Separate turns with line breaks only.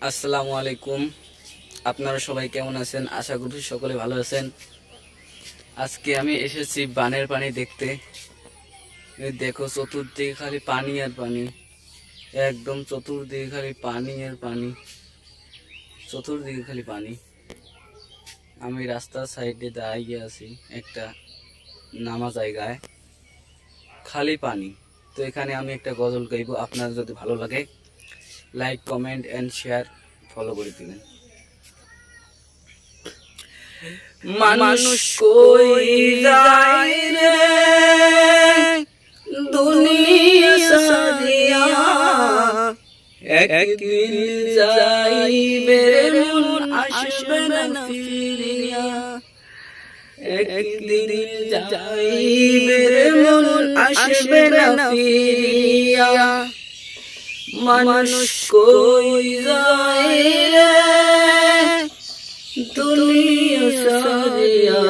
আসসালামু আলাইকুম। আপনারা সবাই কেমন আছেন? আশা করি সকলে ভালো আছেন। আজকে আমি এসেছি বানের পানি দেখতে। এই দেখো, চতুর্দিকে খালি পানি আর পানি, একদম চতুর্দিকে খালি পানি আর পানি, চতুর্দিকে খালি পানি। আমি রাস্তার সাইডে দাঁড়িয়ে আছি একটা নামা জায়গায়, খালি পানি। তো এখানে আমি একটা গজল গাইবো, আপনার যদি ভালো লাগে like, comment and share, follow করে দিবেন। মানুষ কই যায় রে দুনিয়া সারিয়া, একদিন যাইবে রে মন, আসবে না ফিরিয়া। একদিন যাইবে রে মন, আসবে না ফিরিয়া। মানুষ কই যায় রে দুনিয়া সারিয়া,